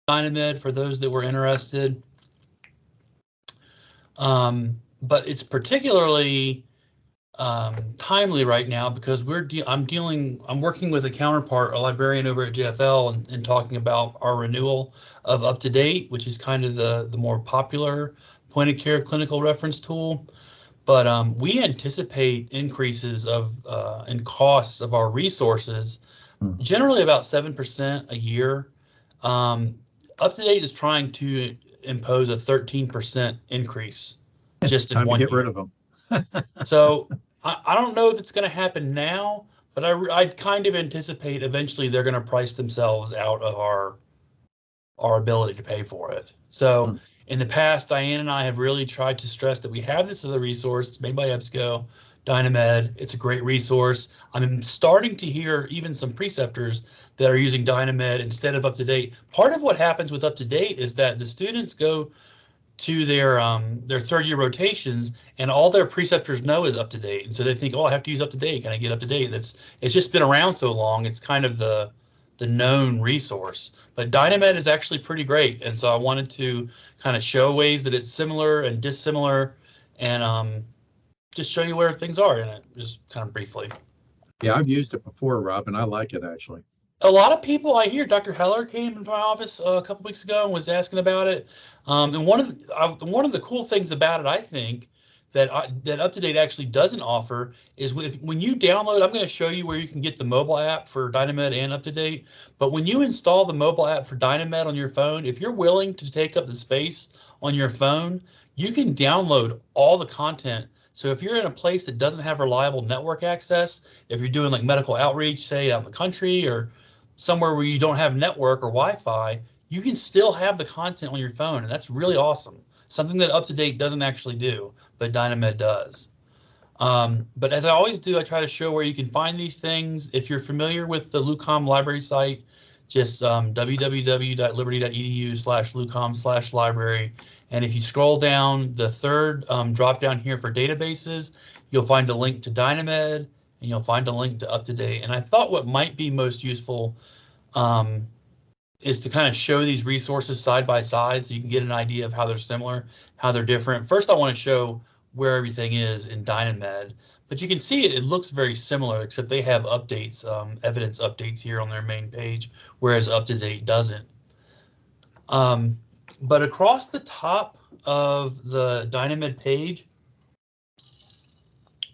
Dynamed for those that were interested. But it's particularly timely right now because I'm working with a counterpart, a librarian over at JFL, and talking about our renewal of Up to Date, which is kind of the more popular point of care clinical reference tool. But we anticipate increases in costs of our resources, generally about 7% a year. Up to Date is trying to impose a 13% increase just in Time one to get year. rid of them. So I don't know if it's going to happen now, but I kind of anticipate eventually they're going to price themselves out of our ability to pay for it. So in the past, Diane and I have really tried to stress that we have this other resource. It's made by EBSCO, Dynamed. It's a great resource. I'm starting to hear even some preceptors that are using Dynamed instead of Up to Date. Part of what happens with Up to Date is that the students go to their third year rotations and all their preceptors know is Up to Date, and so they think, oh, I have to use Up to Date. Can I get Up to Date? It's just been around so long. It's kind of the known resource. But Dynamed is actually pretty great, and so I wanted to kind of show ways that it's similar and dissimilar, and just show you where things are in it, just kind of briefly. Yeah, I've used it before, Rob, and I like it actually. A lot of people I hear, Dr. Heller came into my office a couple weeks ago and was asking about it. And one of the cool things about it, I think, that Up to Date actually doesn't offer is when you download. I'm going to show you where you can get the mobile app for Dynamed and Up to Date. But when you install the mobile app for Dynamed on your phone, if you're willing to take up the space on your phone, you can download all the content. So if you're in a place that doesn't have reliable network access, if you're doing like medical outreach, say out in the country or somewhere where you don't have network or Wi-Fi, you can still have the content on your phone, and that's really awesome. Something that Up to Date doesn't actually do, but Dynamed does. But as I always do, I try to show where you can find these things. If you're familiar with the LUCOM library site, just www.liberty.edu/lucom/library. And if you scroll down the third drop down here for databases, you'll find a link to Dynamed, and you'll find a link to Up to Date. And I thought what might be most useful is to kind of show these resources side by side so you can get an idea of how they're similar, how they're different. First, I want to show where everything is in Dynamed, but you can see it looks very similar, except they have updates, evidence updates here on their main page, whereas Up to Date doesn't. But across the top of the Dynamed page,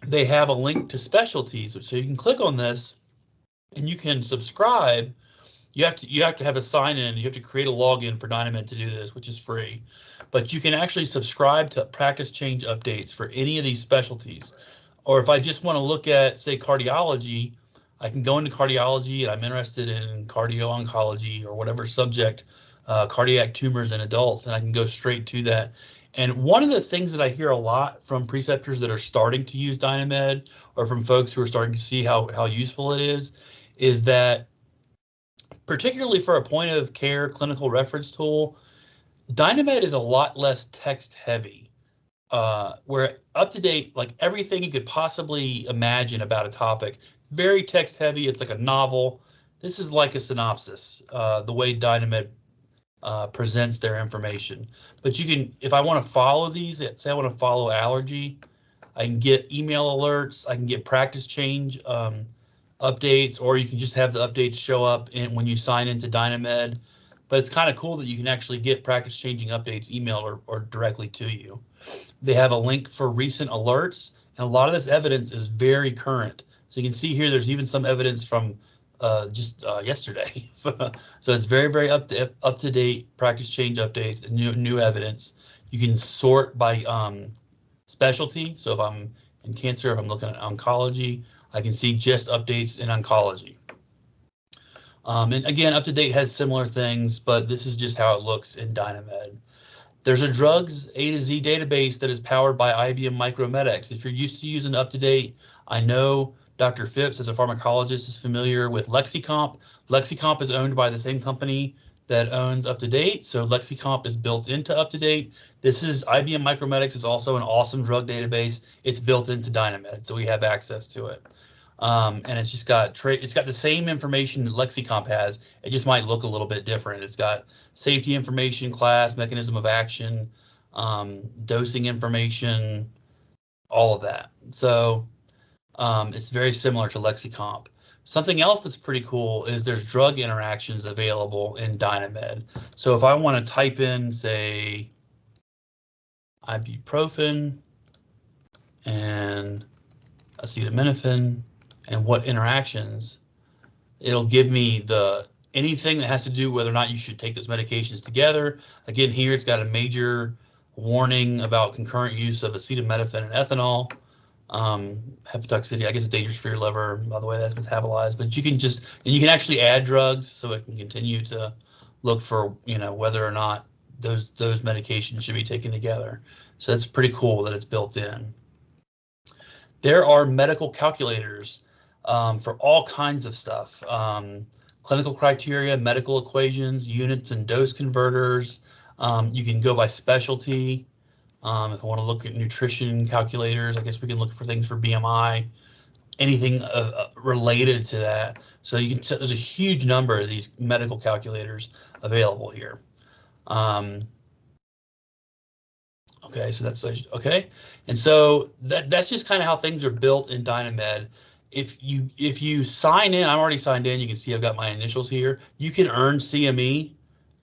they have a link to specialties. So you can click on this and you can subscribe. You have to have a sign in. You have to create a login for Dynamed to do this, which is free. But you can actually subscribe to practice change updates for any of these specialties. Or if I just want to look at, say, cardiology, I can go into cardiology and I'm interested in cardio-oncology or whatever subject, cardiac tumors in adults, and I can go straight to that. And one of the things that I hear a lot from preceptors that are starting to use Dynamed, or from folks who are starting to see how useful it is that particularly for a point of care clinical reference tool, Dynamed is a lot less text heavy. Where Up to Date, like everything you could possibly imagine about a topic, very text heavy. It's like a novel. This is like a synopsis, the way Dynamed presents their information. But you can, if I want to follow these, say I want to follow allergy, I can get email alerts, I can get practice change updates, or you can just have the updates show up when you sign into Dynamed. But it's kind of cool that you can actually get practice changing updates emailed or directly to you. They have a link for recent alerts, and a lot of this evidence is very current. So you can see here there's even some evidence from just yesterday. So it's very, very up to date practice change updates and new evidence. You can sort by specialty. So if I'm in cancer, if I'm looking at oncology, I can see just updates in oncology. And again, Up to Date has similar things, but this is just how it looks in Dynamed. There's a drugs A to Z database that is powered by IBM Micromedics. If you're used to using Up to Date, I know Dr. Phipps, as a pharmacologist, is familiar with LexiComp. LexiComp is owned by the same company that owns Up to Date, so LexiComp is built into Up to Date. This is IBM Micromedics is also an awesome drug database. It's built into Dynamed, so we have access to it. And it's just got it's got the same information that LexiComp has. It just might look a little bit different. It's got safety information, class, mechanism of action, dosing information, all of that. So it's very similar to LexiComp. Something else that's pretty cool is there's drug interactions available in Dynamed. So if I want to type in, say, ibuprofen and acetaminophen and what interactions, it'll give me anything that has to do whether or not you should take those medications together. Again, here it's got a major warning about concurrent use of acetaminophen and ethanol. Hepatotoxicity, I guess it's dangerous for your liver, by the way that's metabolized, but you can actually add drugs so it can continue to look for, whether or not those medications should be taken together. So that's pretty cool that it's built in. There are medical calculators for all kinds of stuff. Clinical criteria, medical equations, units and dose converters. You can go by specialty. If I want to look at nutrition calculators, I guess we can look for things for BMI, anything related to that. So you can there's a huge number of these medical calculators available here. Okay, so that's okay, and so that's just kind of how things are built in Dynamed. If you sign in, I'm already signed in. You can see I've got my initials here. You can earn CME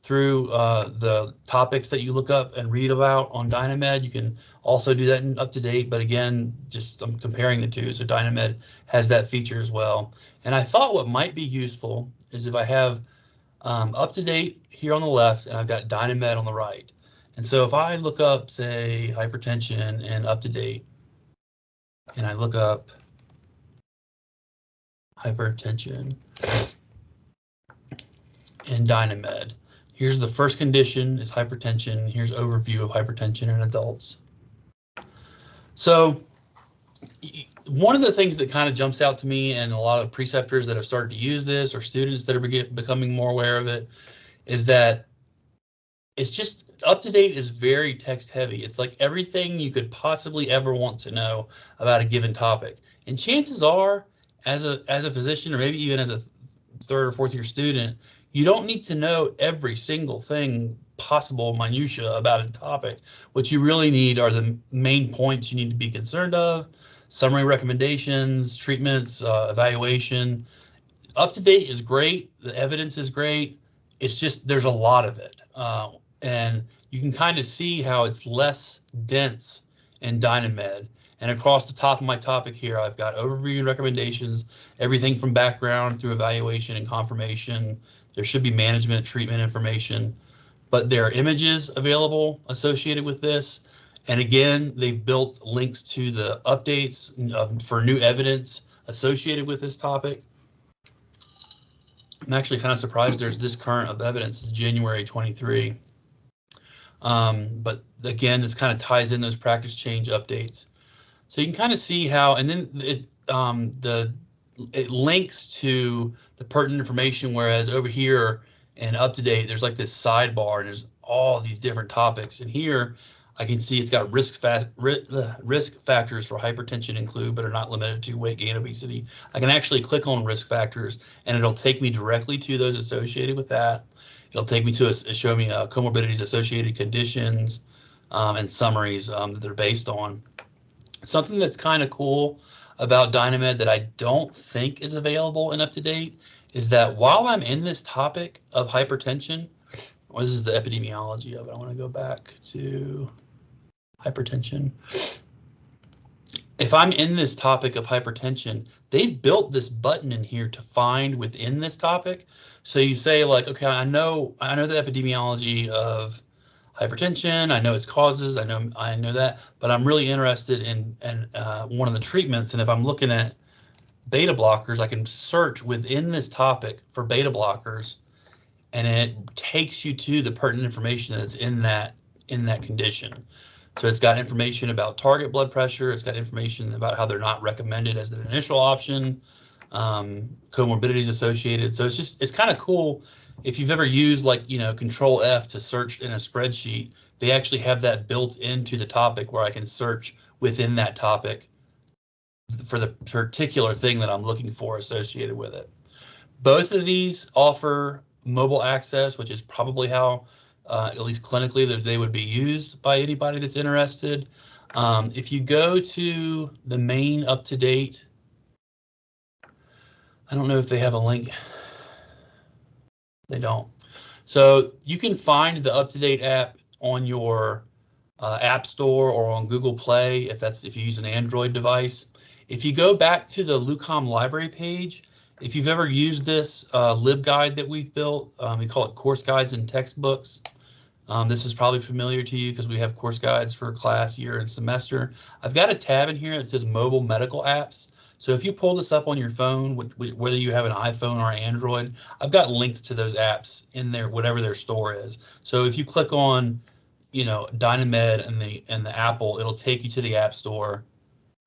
through the topics that you look up and read about on Dynamed. You can also do that in UpToDate, but again, just I'm comparing the two. So Dynamed has that feature as well. And I thought what might be useful is if I have UpToDate here on the left and I've got Dynamed on the right. And so if I look up, say, hypertension and UpToDate, and I look up hypertension and Dynamed, here's the first condition is hypertension. Here's overview of hypertension in adults. So one of the things that kind of jumps out to me, and a lot of preceptors that have started to use this or students that are becoming more aware of it, is that it's just UpToDate is very text heavy. It's like everything you could possibly ever want to know about a given topic. And chances are, as a physician, or maybe even as a third or fourth year student, you don't need to know every single thing possible minutia about a topic. What you really need are the main points you need to be concerned of, summary recommendations, treatments, evaluation. UpToDate is great. The evidence is great. It's just there's a lot of it. And you can kind of see how it's less dense in Dynamed. And across the top of my topic here, I've got overview and recommendations, everything from background through evaluation and confirmation. There should be management, treatment information, but there are images available associated with this. And again, they've built links to the updates for new evidence associated with this topic. I'm actually kind of surprised there's this current of evidence. It's January 23. But again, this kind of ties in those practice change updates. So you can kind of see how, and then it links to the pertinent information, whereas over here in UpToDate, there's like this sidebar and there's all these different topics. And here I can see it's got risk factors for hypertension include, but are not limited to weight gain, obesity. I can actually click on risk factors and it'll take me directly to those associated with that. It'll take me to show me comorbidities, associated conditions, and summaries that they're based on. Something that's kind of cool about Dynamed that I don't think is available in UpToDate is that while I'm in this topic of hypertension, well, this is the epidemiology of it. I want to go back to hypertension. If I'm in this topic of hypertension, they've built this button in here to find within this topic. So you say like, okay, I know the epidemiology of hypertension. I know its causes. I know that, but I'm really interested in one of the treatments. And if I'm looking at beta blockers, I can search within this topic for beta blockers, and it takes you to the pertinent information that's in that condition. So it's got information about target blood pressure. It's got information about how they're not recommended as an initial option, comorbidities associated. So it's kind of cool. If you've ever used like, Control F to search in a spreadsheet, they actually have that built into the topic where I can search within that topic for the particular thing that I'm looking for associated with it. Both of these offer mobile access, which is probably how, at least clinically, that they would be used by anybody that's interested. If you go to the main UpToDate, I don't know if they have a link. They don't. So you can find the UpToDate app on your App Store or on Google Play if you use an Android device. If you go back to the LUCOM library page, if you've ever used this LibGuide that we've built, we call it Course Guides and Textbooks. This is probably familiar to you because we have course guides for class, year, and semester. I've got a tab in here that says Mobile Medical Apps. So if you pull this up on your phone, whether you have an iPhone or an Android, I've got links to those apps in there, whatever their store is. So if you click on, Dynamed and the Apple, it'll take you to the App Store,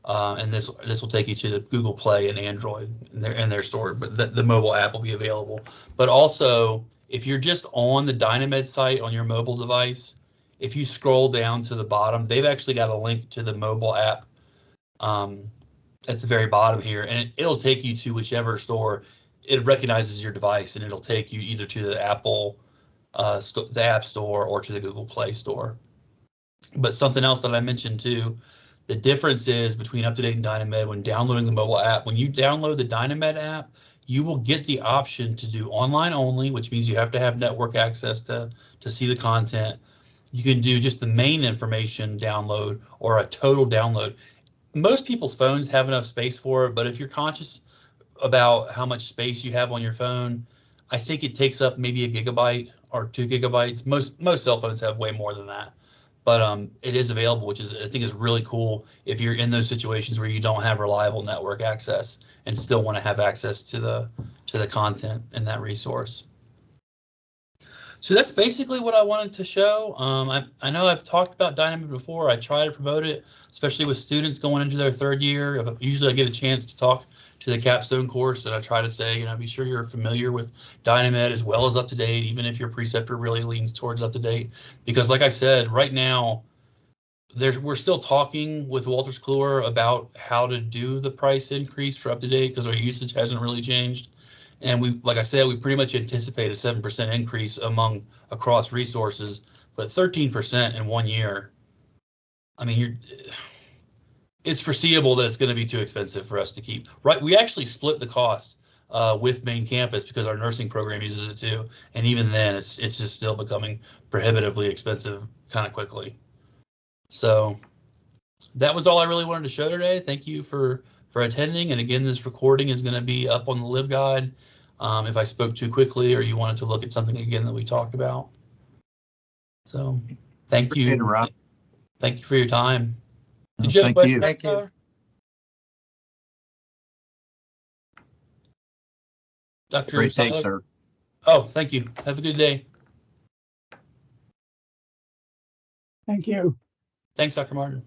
and this will take you to the Google Play and Android in their store. But the mobile app will be available. But also, if you're just on the Dynamed site on your mobile device, if you scroll down to the bottom, they've actually got a link to the mobile app at the very bottom here, and it'll take you to whichever store. It recognizes your device, and it'll take you either to the Apple, the App Store, or to the Google Play Store. But something else that I mentioned too, the difference is between UpToDate and Dynamed when downloading the mobile app. When you download the Dynamed app, you will get the option to do online only, which means you have to have network access to see the content. You can do just the main information download or a total download. Most people's phones have enough space for it, but if you're conscious about how much space you have on your phone, I think it takes up maybe 1 gigabyte or 2 gigabytes. Most cell phones have way more than that, but it is available, which I think is really cool if you're in those situations where you don't have reliable network access and still want to have access to the content in that resource. So that's basically what I wanted to show. I know I've talked about Dynamed before. I try to promote it, especially with students going into their 3rd year. Usually I get a chance to talk to the capstone course, and I try to say, be sure you're familiar with Dynamed as well as UpToDate, even if your preceptor really leans towards UpToDate. Because like I said, right now, we're still talking with Wolters Kluwer about how to do the price increase for UpToDate because our usage hasn't really changed. And like I said, we pretty much anticipate a 7% increase across resources, but 13% in 1 year. I mean, it's foreseeable that it's going to be too expensive for us to keep. Right? We actually split the cost with main campus because our nursing program uses it too, and even then, it's just still becoming prohibitively expensive kind of quickly. So that was all I really wanted to show today. Thank you for attending. And again, this recording is going to be up on the LibGuide if I spoke too quickly or you wanted to look at something again that we talked about. So thank you. Rob. Thank you for your time. Did you have a question? Thank you. Dr. Great day, sir. Oh, thank you. Have a good day. Thank you. Thanks, Dr. Martin.